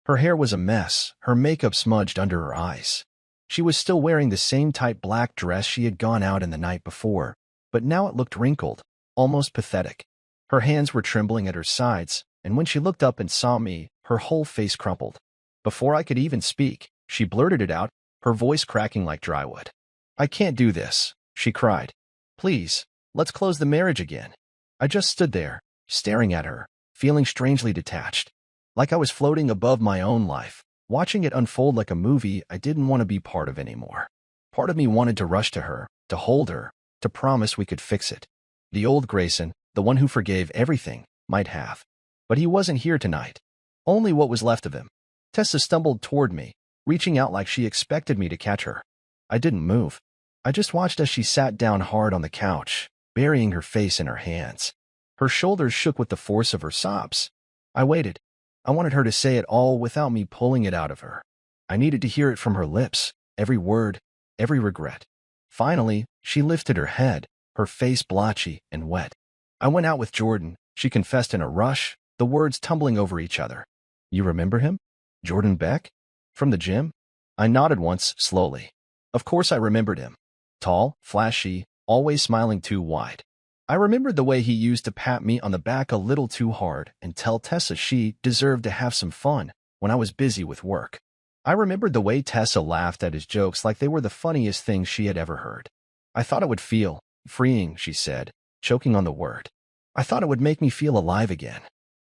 Her hair was a mess, her makeup smudged under her eyes. She was still wearing the same tight black dress she had gone out in the night before, but now it looked wrinkled, almost pathetic. Her hands were trembling at her sides, and when she looked up and saw me, her whole face crumpled. Before I could even speak, she blurted it out, her voice cracking like drywood. I can't do this, she cried. Please, let's close the marriage again. I just stood there, staring at her, feeling strangely detached. Like I was floating above my own life, watching it unfold like a movie I didn't want to be part of anymore. Part of me wanted to rush to her, to hold her, to promise we could fix it. The old Grayson, the one who forgave everything, might have. But he wasn't here tonight. Only what was left of him. Tessa stumbled toward me, reaching out like she expected me to catch her. I didn't move. I just watched as she sat down hard on the couch, burying her face in her hands. Her shoulders shook with the force of her sobs. I waited. I wanted her to say it all without me pulling it out of her. I needed to hear it from her lips, every word, every regret. Finally, she lifted her head, her face blotchy and wet. I went out with Jordan, she confessed in a rush, the words tumbling over each other. You remember him? Jordan Beck? From the gym? I nodded once, slowly. Of course I remembered him. Tall, flashy, always smiling too wide. I remembered the way he used to pat me on the back a little too hard and tell Tessa she deserved to have some fun when I was busy with work. I remembered the way Tessa laughed at his jokes like they were the funniest things she had ever heard. I thought it would feel freeing, she said, choking on the word. I thought it would make me feel alive again.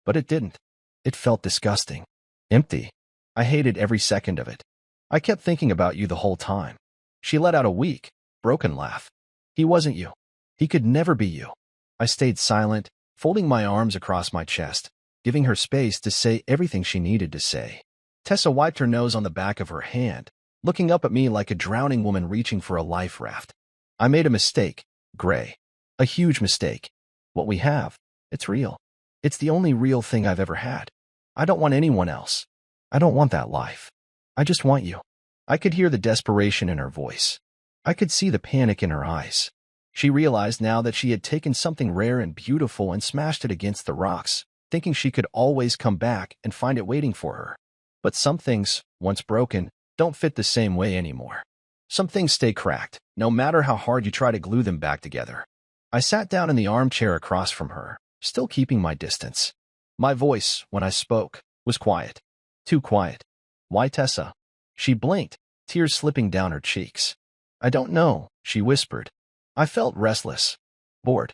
But it didn't. It felt disgusting. Empty. I hated every second of it. I kept thinking about you the whole time. She let out a weak, broken laugh. He wasn't you. He could never be you. I stayed silent, folding my arms across my chest, giving her space to say everything she needed to say. Tessa wiped her nose on the back of her hand, looking up at me like a drowning woman reaching for a life raft. I made a mistake, Gray. A huge mistake. What we have, it's real. It's the only real thing I've ever had. I don't want anyone else. I don't want that life. I just want you. I could hear the desperation in her voice. I could see the panic in her eyes. She realized now that she had taken something rare and beautiful and smashed it against the rocks, thinking she could always come back and find it waiting for her. But some things, once broken, don't fit the same way anymore. Some things stay cracked, no matter how hard you try to glue them back together. I sat down in the armchair across from her, still keeping my distance. My voice, when I spoke, was quiet. Too quiet. Why, Tessa? She blinked, tears slipping down her cheeks. I don't know, she whispered. I felt restless, bored.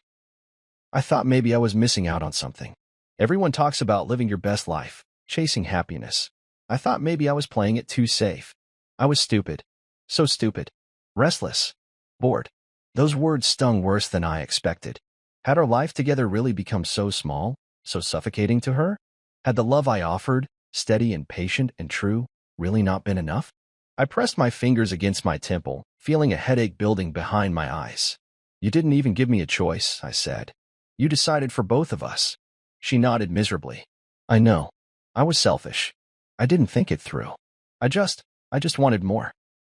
I thought maybe I was missing out on something. Everyone talks about living your best life, chasing happiness. I thought maybe I was playing it too safe. I was stupid. So stupid. Restless. Bored. Those words stung worse than I expected. Had our life together really become so small, so suffocating to her? Had the love I offered, steady and patient and true, really not been enough? I pressed my fingers against my temple, feeling a headache building behind my eyes. You didn't even give me a choice, I said. You decided for both of us. She nodded miserably. I know. I was selfish. I didn't think it through. I just wanted more.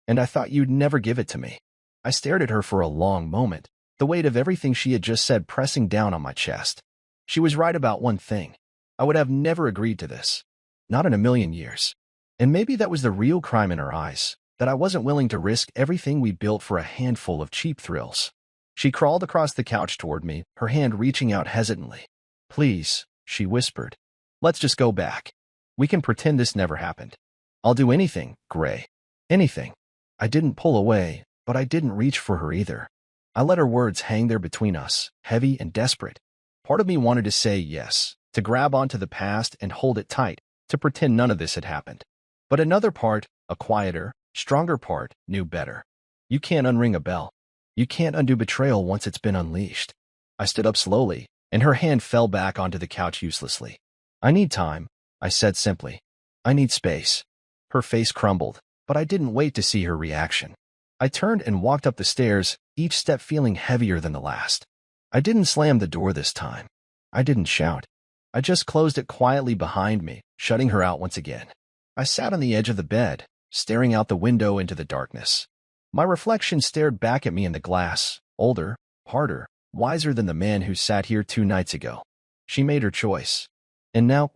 And I thought you'd never give it to me. I stared at her for a long moment, the weight of everything she had just said pressing down on my chest. She was right about one thing. I would have never agreed to this. Not in a million years. And maybe that was the real crime in her eyes, that I wasn't willing to risk everything we built for a handful of cheap thrills. She crawled across the couch toward me, her hand reaching out hesitantly. Please, she whispered. Let's just go back. We can pretend this never happened. I'll do anything, Gray. Anything. I didn't pull away, but I didn't reach for her either. I let her words hang there between us, heavy and desperate. Part of me wanted to say yes, to grab onto the past and hold it tight, to pretend none of this had happened. But another part, a quieter, stronger part, knew better. You can't unring a bell. You can't undo betrayal once it's been unleashed. I stood up slowly, and her hand fell back onto the couch uselessly. I need time, I said simply. I need space. Her face crumbled, but I didn't wait to see her reaction. I turned and walked up the stairs, each step feeling heavier than the last. I didn't slam the door this time. I didn't shout. I just closed it quietly behind me, shutting her out once again. I sat on the edge of the bed, staring out the window into the darkness. My reflection stared back at me in the glass, older, harder, wiser than the man who sat here 2 nights ago. She made her choice. And now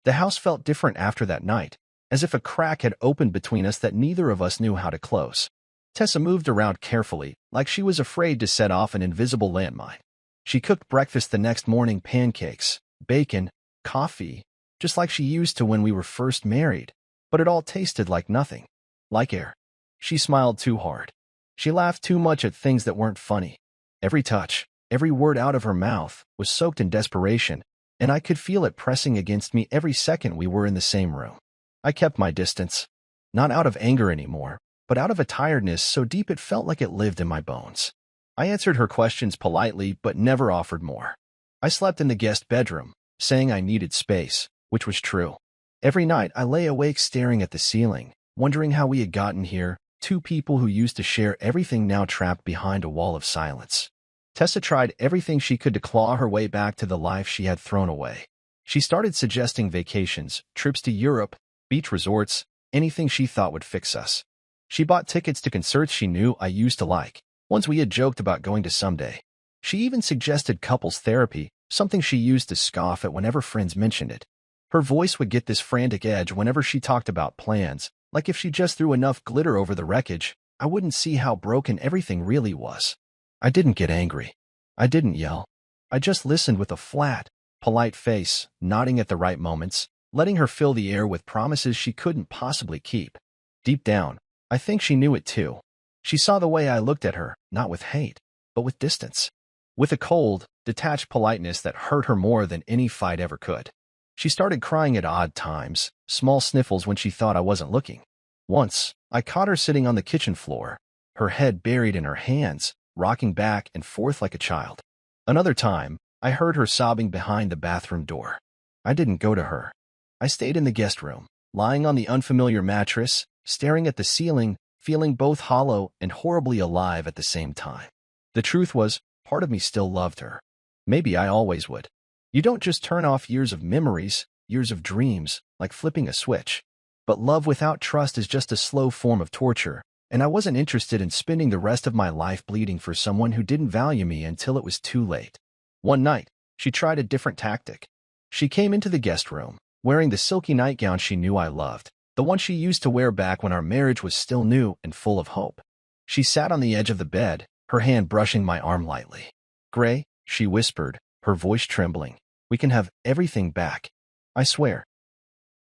the house felt different after that night, as if a crack had opened between us that neither of us knew how to close. Tessa moved around carefully, like she was afraid to set off an invisible landmine. She cooked breakfast the next morning, pancakes, bacon, coffee, just like she used to when we were first married, but it all tasted like nothing, like air. She smiled too hard. She laughed too much at things that weren't funny. Every touch, every word out of her mouth was soaked in desperation, and I could feel it pressing against me every second we were in the same room. I kept my distance, not out of anger anymore, but out of a tiredness so deep it felt like it lived in my bones. I answered her questions politely, but never offered more. I slept in the guest bedroom, saying I needed space, which was true. Every night I lay awake staring at the ceiling, wondering how we had gotten here, 2 people who used to share everything now trapped behind a wall of silence. Tessa tried everything she could to claw her way back to the life she had thrown away. She started suggesting vacations, trips to Europe, beach resorts, anything she thought would fix us. She bought tickets to concerts she knew I used to like, ones we had joked about going to someday. She even suggested couples therapy, something she used to scoff at whenever friends mentioned it. Her voice would get this frantic edge whenever she talked about plans, like if she just threw enough glitter over the wreckage, I wouldn't see how broken everything really was. I didn't get angry. I didn't yell. I just listened with a flat, polite face, nodding at the right moments, letting her fill the air with promises she couldn't possibly keep. Deep down, I think she knew it too. She saw the way I looked at her, not with hate, but with distance. With a cold, detached politeness that hurt her more than any fight ever could. She started crying at odd times, small sniffles when she thought I wasn't looking. Once, I caught her sitting on the kitchen floor, her head buried in her hands, rocking back and forth like a child. Another time, I heard her sobbing behind the bathroom door. I didn't go to her. I stayed in the guest room, lying on the unfamiliar mattress, staring at the ceiling, feeling both hollow and horribly alive at the same time. The truth was, part of me still loved her. Maybe I always would. You don't just turn off years of memories, years of dreams, like flipping a switch. But love without trust is just a slow form of torture, and I wasn't interested in spending the rest of my life bleeding for someone who didn't value me until it was too late. One night, she tried a different tactic. She came into the guest room, wearing the silky nightgown she knew I loved, the one she used to wear back when our marriage was still new and full of hope. She sat on the edge of the bed, her hand brushing my arm lightly. "Gray," she whispered, her voice trembling, "we can have everything back. I swear.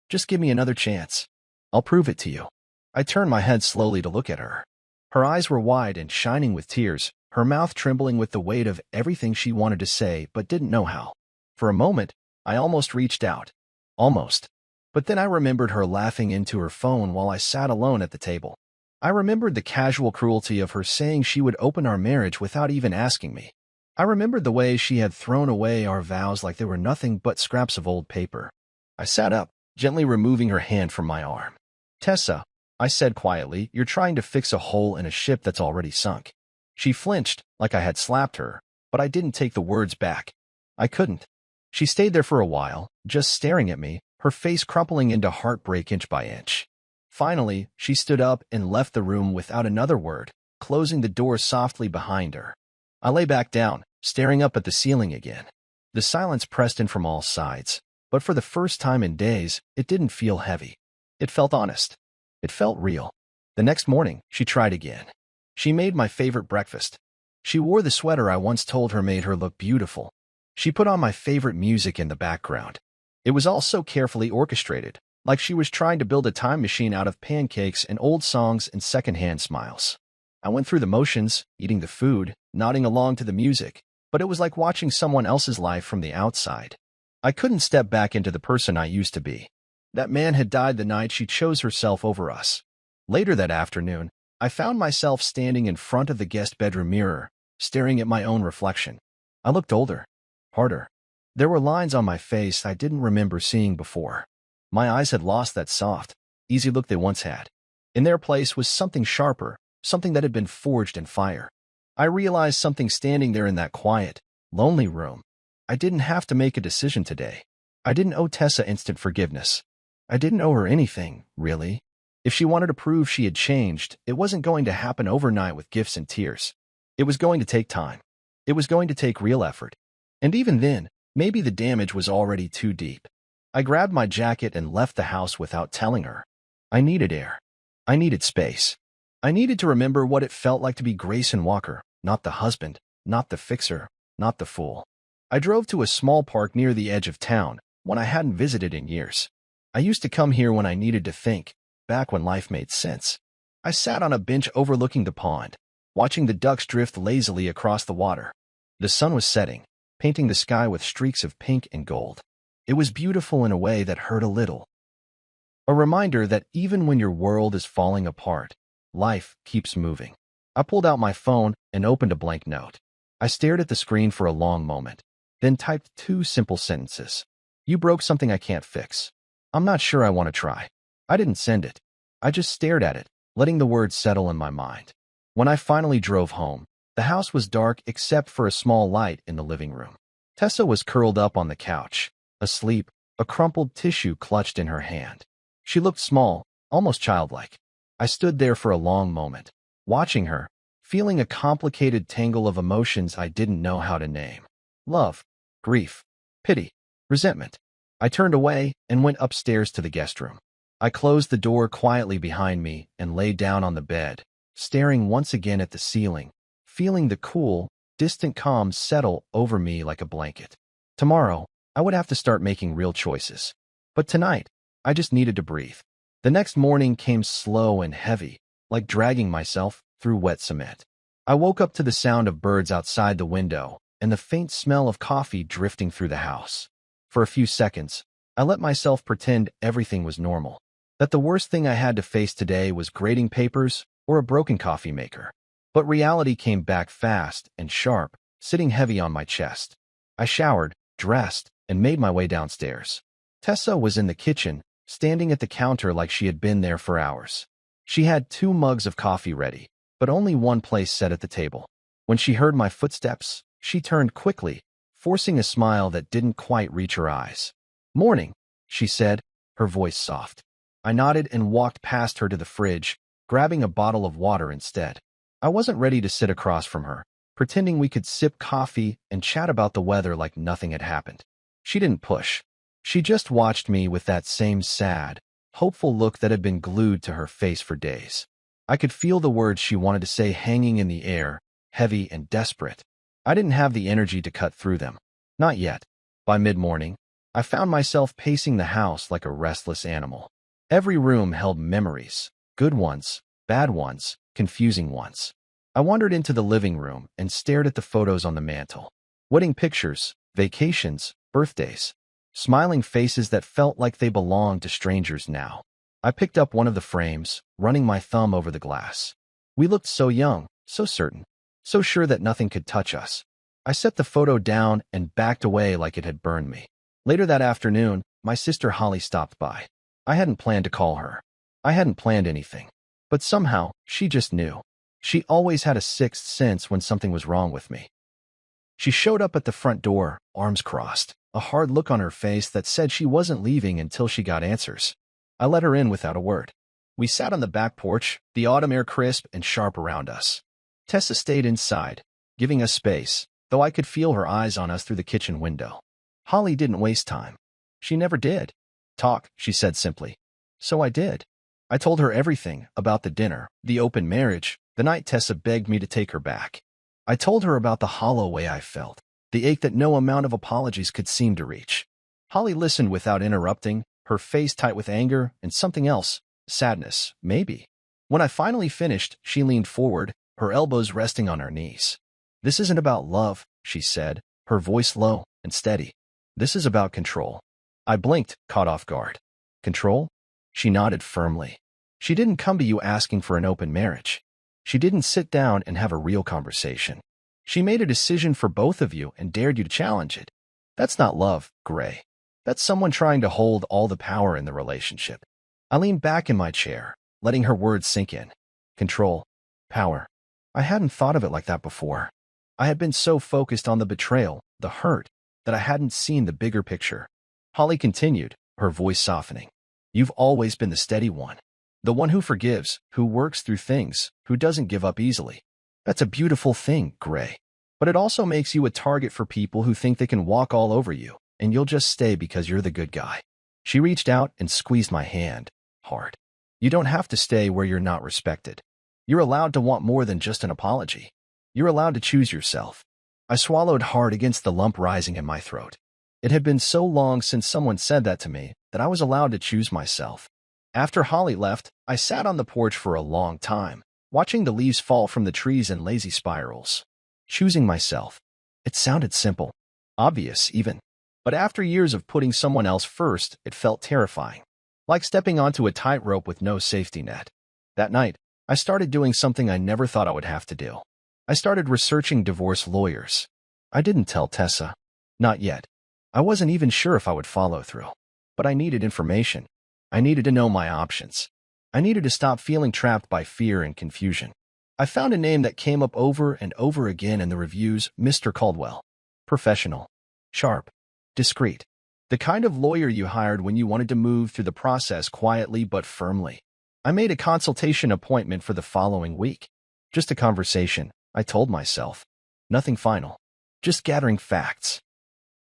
Just give me another chance. I'll prove it to you." I turned my head slowly to look at her. Her eyes were wide and shining with tears, her mouth trembling with the weight of everything she wanted to say but didn't know how. For a moment, I almost reached out. Almost. But then I remembered her laughing into her phone while I sat alone at the table. I remembered the casual cruelty of her saying she would open our marriage without even asking me. I remembered the way she had thrown away our vows like they were nothing but scraps of old paper. I sat up, gently removing her hand from my arm. "Tessa," I said quietly, "you're trying to fix a hole in a ship that's already sunk." She flinched, like I had slapped her, but I didn't take the words back. I couldn't. She stayed there for a while, just staring at me, her face crumpling into heartbreak inch by inch. Finally, she stood up and left the room without another word, closing the door softly behind her. I lay back down, staring up at the ceiling again. The silence pressed in from all sides, but for the first time in days, it didn't feel heavy. It felt honest. It felt real. The next morning, she tried again. She made my favorite breakfast. She wore the sweater I once told her made her look beautiful. She put on my favorite music in the background. It was all so carefully orchestrated, like she was trying to build a time machine out of pancakes and old songs and secondhand smiles. I went through the motions, eating the food, nodding along to the music, but it was like watching someone else's life from the outside. I couldn't step back into the person I used to be. That man had died the night she chose herself over us. Later that afternoon, I found myself standing in front of the guest bedroom mirror, staring at my own reflection. I looked older, harder. There were lines on my face I didn't remember seeing before. My eyes had lost that soft, easy look they once had. In their place was something sharper, something that had been forged in fire. I realized something standing there in that quiet, lonely room. I didn't have to make a decision today. I didn't owe Tessa instant forgiveness. I didn't owe her anything, really. If she wanted to prove she had changed, it wasn't going to happen overnight with gifts and tears. It was going to take time. It was going to take real effort. And even then, maybe the damage was already too deep. I grabbed my jacket and left the house without telling her. I needed air. I needed space. I needed to remember what it felt like to be Grayson Walker, not the husband, not the fixer, not the fool. I drove to a small park near the edge of town, one I hadn't visited in years. I used to come here when I needed to think, back when life made sense. I sat on a bench overlooking the pond, watching the ducks drift lazily across the water. The sun was setting, painting the sky with streaks of pink and gold. It was beautiful in a way that hurt a little. A reminder that even when your world is falling apart, life keeps moving. I pulled out my phone and opened a blank note. I stared at the screen for a long moment, then typed 2 simple sentences. "You broke something I can't fix. I'm not sure I want to try." I didn't send it. I just stared at it, letting the words settle in my mind. When I finally drove home, the house was dark except for a small light in the living room. Tessa was curled up on the couch, asleep, a crumpled tissue clutched in her hand. She looked small, almost childlike. I stood there for a long moment, watching her, feeling a complicated tangle of emotions I didn't know how to name. Love, grief, pity, resentment. I turned away and went upstairs to the guest room. I closed the door quietly behind me and lay down on the bed, staring once again at the ceiling, feeling the cool, distant calm settle over me like a blanket. Tomorrow, I would have to start making real choices. But tonight, I just needed to breathe. The next morning came slow and heavy, like dragging myself through wet cement. I woke up to the sound of birds outside the window and the faint smell of coffee drifting through the house. For a few seconds, I let myself pretend everything was normal, that the worst thing I had to face today was grading papers or a broken coffee maker. But reality came back fast and sharp, sitting heavy on my chest. I showered, dressed, and made my way downstairs. Tessa was in the kitchen, standing at the counter like she had been there for hours. She had 2 mugs of coffee ready, but only one place set at the table. When she heard my footsteps, she turned quickly, forcing a smile that didn't quite reach her eyes. "Morning," she said, her voice soft. I nodded and walked past her to the fridge, grabbing a bottle of water instead. I wasn't ready to sit across from her, pretending we could sip coffee and chat about the weather like nothing had happened. She didn't push. She just watched me with that same sad, hopeful look that had been glued to her face for days. I could feel the words she wanted to say hanging in the air, heavy and desperate. I didn't have the energy to cut through them. Not yet. By mid-morning, I found myself pacing the house like a restless animal. Every room held memories, good ones, bad ones, confusing ones. I wandered into the living room and stared at the photos on the mantel. Wedding pictures, vacations, birthdays. Smiling faces that felt like they belonged to strangers now. I picked up one of the frames, running my thumb over the glass. We looked so young, so certain, so sure that nothing could touch us. I set the photo down and backed away like it had burned me. Later that afternoon, my sister Holly stopped by. I hadn't planned to call her. I hadn't planned anything. But somehow, she just knew. She always had a sixth sense when something was wrong with me. She showed up at the front door, arms crossed, a hard look on her face that said she wasn't leaving until she got answers. I let her in without a word. We sat on the back porch, the autumn air crisp and sharp around us. Tessa stayed inside, giving us space, though I could feel her eyes on us through the kitchen window. Holly didn't waste time. She never did. "Talk," she said simply. So I did. I told her everything about the dinner, the open marriage, the night Tessa begged me to take her back. I told her about the hollow way I felt, the ache that no amount of apologies could seem to reach. Holly listened without interrupting, her face tight with anger and something else, sadness, maybe. When I finally finished, she leaned forward, her elbows resting on her knees. "This isn't about love," she said, her voice low and steady. "This is about control." I blinked, caught off guard. "Control?" She nodded firmly. "She didn't come to you asking for an open marriage. She didn't sit down and have a real conversation. She made a decision for both of you and dared you to challenge it. That's not love, Gray. That's someone trying to hold all the power in the relationship." I leaned back in my chair, letting her words sink in. Control. Power. I hadn't thought of it like that before. I had been so focused on the betrayal, the hurt, that I hadn't seen the bigger picture. Holly continued, her voice softening. "You've always been the steady one. The one who forgives, who works through things, who doesn't give up easily. That's a beautiful thing, Gray. But it also makes you a target for people who think they can walk all over you, and you'll just stay because you're the good guy." She reached out and squeezed my hand, hard. "You don't have to stay where you're not respected. You're allowed to want more than just an apology. You're allowed to choose yourself." I swallowed hard against the lump rising in my throat. It had been so long since someone said that to me that I was allowed to choose myself. After Holly left, I sat on the porch for a long time, watching the leaves fall from the trees in lazy spirals. Choosing myself. It sounded simple, obvious even. But after years of putting someone else first, it felt terrifying. Like stepping onto a tightrope with no safety net. That night, I started doing something I never thought I would have to do. I started researching divorce lawyers. I didn't tell Tessa. Not yet. I wasn't even sure if I would follow through. But I needed information. I needed to know my options. I needed to stop feeling trapped by fear and confusion. I found a name that came up over and over again in the reviews, Mr. Caldwell. Professional. Sharp. Discreet. The kind of lawyer you hired when you wanted to move through the process quietly but firmly. I made a consultation appointment for the following week. Just a conversation, I told myself. Nothing final. Just gathering facts.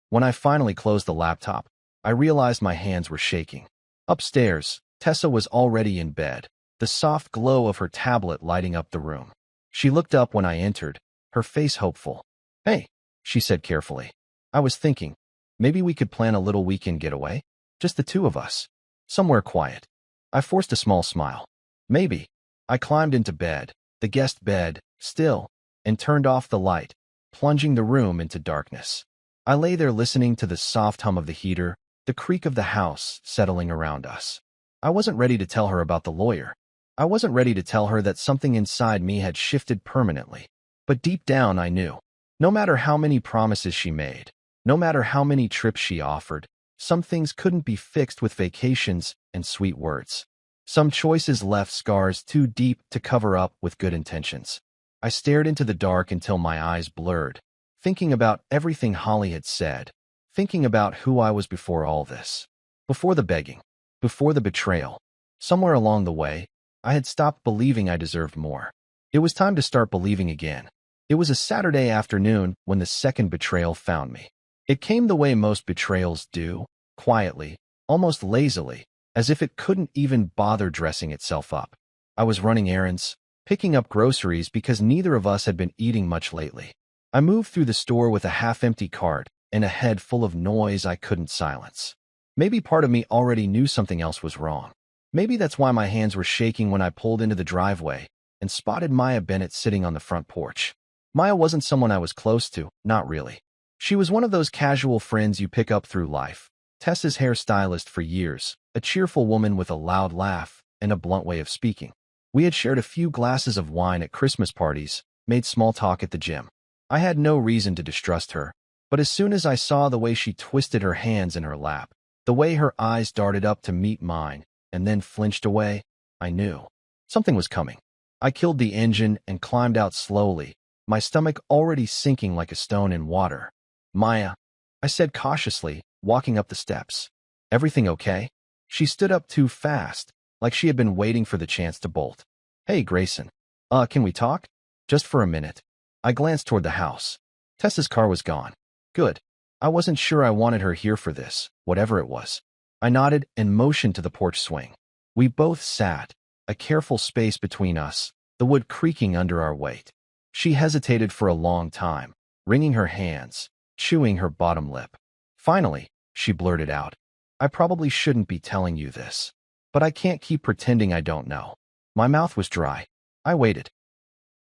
When I finally closed the laptop, I realized my hands were shaking. Upstairs, Tessa was already in bed, the soft glow of her tablet lighting up the room. She looked up when I entered, her face hopeful. "Hey," she said carefully. "I was thinking, maybe we could plan a little weekend getaway? Just the two of us. Somewhere quiet." I forced a small smile. "Maybe." I climbed into bed, the guest bed, still, and turned off the light, plunging the room into darkness. I lay there listening to the soft hum of the heater, the creak of the house settling around us. I wasn't ready to tell her about the lawyer. I wasn't ready to tell her that something inside me had shifted permanently. But deep down I knew. No matter how many promises she made, no matter how many trips she offered, some things couldn't be fixed with vacations and sweet words. Some choices left scars too deep to cover up with good intentions. I stared into the dark until my eyes blurred, thinking about everything Holly had said, thinking about who I was before all this. Before the begging, before the betrayal. Somewhere along the way, I had stopped believing I deserved more. It was time to start believing again. It was a Saturday afternoon when the second betrayal found me. It came the way most betrayals do, quietly, almost lazily, as if it couldn't even bother dressing itself up. I was running errands, picking up groceries because neither of us had been eating much lately. I moved through the store with a half-empty cart and a head full of noise I couldn't silence. Maybe part of me already knew something else was wrong. Maybe that's why my hands were shaking when I pulled into the driveway and spotted Maya Bennett sitting on the front porch. Maya wasn't someone I was close to, not really. She was one of those casual friends you pick up through life. Tessa's hairstylist for years, a cheerful woman with a loud laugh and a blunt way of speaking. We had shared a few glasses of wine at Christmas parties, made small talk at the gym. I had no reason to distrust her, but as soon as I saw the way she twisted her hands in her lap, the way her eyes darted up to meet mine and then flinched away, I knew. Something was coming. I killed the engine and climbed out slowly, my stomach already sinking like a stone in water. "Maya," I said cautiously, walking up the steps. "Everything okay?" She stood up too fast, like she had been waiting for the chance to bolt. "Hey, Grayson. Can we talk? Just for a minute." I glanced toward the house. Tessa's car was gone. Good. I wasn't sure I wanted her here for this, whatever it was. I nodded and motioned to the porch swing. We both sat, a careful space between us, the wood creaking under our weight. She hesitated for a long time, wringing her hands, chewing her bottom lip. Finally, she blurted out, "I probably shouldn't be telling you this, but I can't keep pretending I don't know." My mouth was dry. I waited.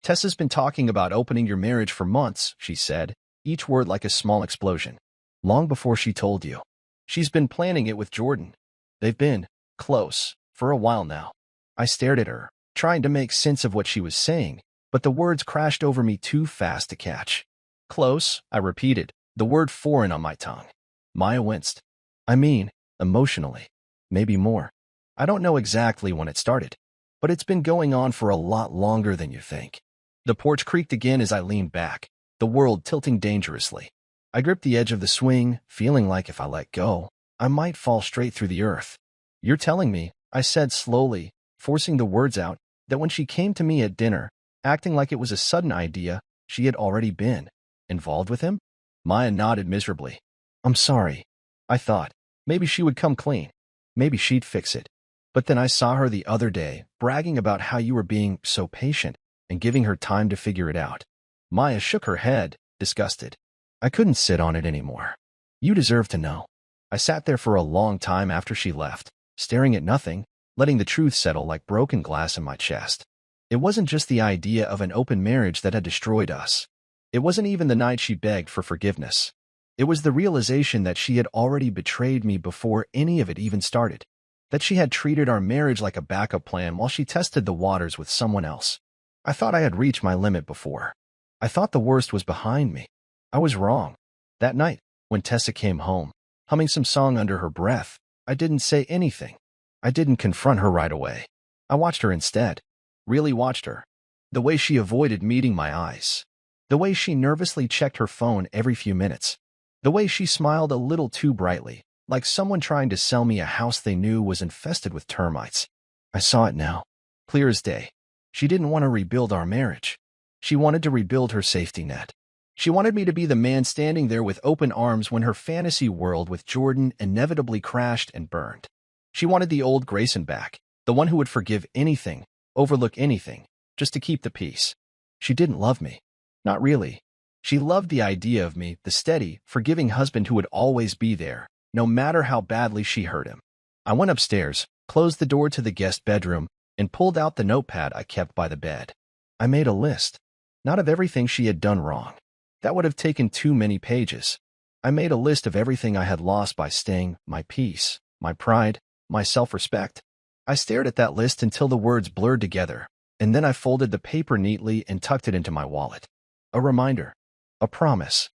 "Tessa's been talking about opening your marriage for months," she said, each word like a small explosion. "Long before she told you. She's been planning it with Jordan. They've been close for a while now." I stared at her, trying to make sense of what she was saying, but the words crashed over me too fast to catch. "Close," I repeated, the word foreign on my tongue. Maya winced. "I mean, emotionally. Maybe more. I don't know exactly when it started, but it's been going on for a lot longer than you think." The porch creaked again as I leaned back, the world tilting dangerously. I gripped the edge of the swing, feeling like if I let go, I might fall straight through the earth. "You're telling me," I said slowly, forcing the words out, "that when she came to me at dinner, acting like it was a sudden idea, she had already been involved with him?" Maya nodded miserably. "I'm sorry. I thought maybe she would come clean. Maybe she'd fix it. But then I saw her the other day, bragging about how you were being so patient and giving her time to figure it out." Maya shook her head, disgusted. "I couldn't sit on it anymore. You deserve to know." I sat there for a long time after she left, staring at nothing, letting the truth settle like broken glass in my chest. It wasn't just the idea of an open marriage that had destroyed us. It wasn't even the night she begged for forgiveness. It was the realization that she had already betrayed me before any of it even started. That she had treated our marriage like a backup plan while she tested the waters with someone else. I thought I had reached my limit before. I thought the worst was behind me. I was wrong. That night, when Tessa came home, humming some song under her breath, I didn't say anything. I didn't confront her right away. I watched her instead. Really watched her. The way she avoided meeting my eyes. The way she nervously checked her phone every few minutes. The way she smiled a little too brightly, like someone trying to sell me a house they knew was infested with termites. I saw it now, clear as day. She didn't want to rebuild our marriage. She wanted to rebuild her safety net. She wanted me to be the man standing there with open arms when her fantasy world with Jordan inevitably crashed and burned. She wanted the old Grayson back, the one who would forgive anything, overlook anything, just to keep the peace. She didn't love me. Not really. She loved the idea of me, the steady, forgiving husband who would always be there, no matter how badly she hurt him. I went upstairs, closed the door to the guest bedroom, and pulled out the notepad I kept by the bed. I made a list. Not of everything she had done wrong. That would have taken too many pages. I made a list of everything I had lost by staying, my peace, my pride, my self-respect. I stared at that list until the words blurred together, and then I folded the paper neatly and tucked it into my wallet. A reminder. A promise.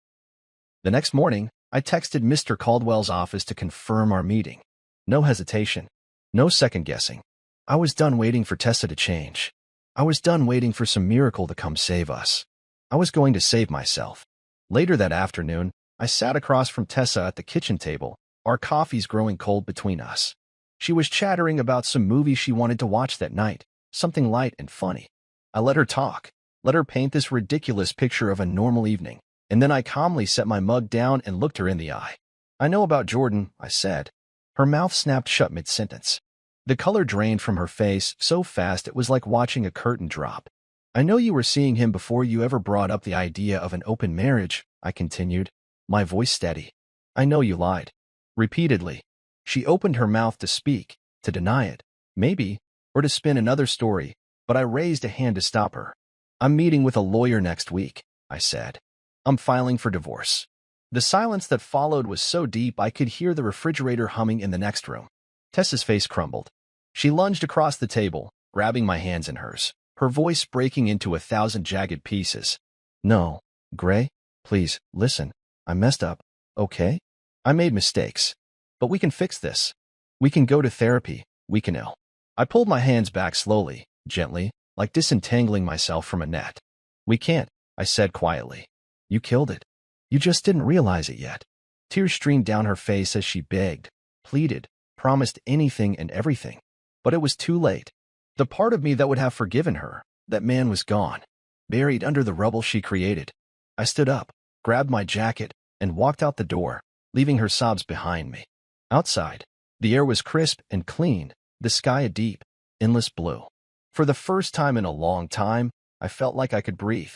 The next morning, I texted Mr. Caldwell's office to confirm our meeting. No hesitation. No second-guessing. I was done waiting for Tessa to change. I was done waiting for some miracle to come save us. I was going to save myself. Later that afternoon, I sat across from Tessa at the kitchen table, our coffees growing cold between us. She was chattering about some movie she wanted to watch that night, something light and funny. I let her talk, let her paint this ridiculous picture of a normal evening, and then I calmly set my mug down and looked her in the eye. I know about Jordan, I said. Her mouth snapped shut mid-sentence. The color drained from her face so fast it was like watching a curtain drop. I know you were seeing him before you ever brought up the idea of an open marriage, I continued, my voice steady. I know you lied. Repeatedly. She opened her mouth to speak, to deny it, maybe, or to spin another story, but I raised a hand to stop her. I'm meeting with a lawyer next week, I said. I'm filing for divorce. The silence that followed was so deep I could hear the refrigerator humming in the next room. Tessa's face crumbled. She lunged across the table, grabbing my hands in hers, her voice breaking into 1,000 jagged pieces. No, Gray, please, listen. I messed up, okay? I made mistakes. But we can fix this. We can go to therapy. We can heal. I pulled my hands back slowly, gently, like disentangling myself from a net. We can't, I said quietly. You killed it. You just didn't realize it yet. Tears streamed down her face as she begged, pleaded, promised anything and everything. But it was too late. The part of me that would have forgiven her, that man was gone, buried under the rubble she created. I stood up, grabbed my jacket, and walked out the door, leaving her sobs behind me. Outside, the air was crisp and clean, the sky a deep, endless blue. For the first time in a long time, I felt like I could breathe.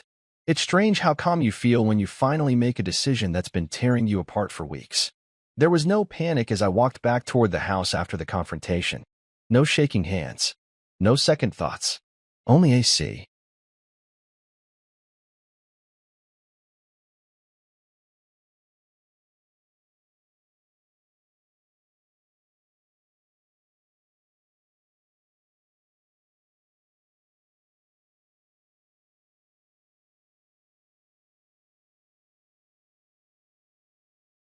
It's strange how calm you feel when you finally make a decision that's been tearing you apart for weeks. There was no panic as I walked back toward the house after the confrontation. No shaking hands. No second thoughts. Only a sea.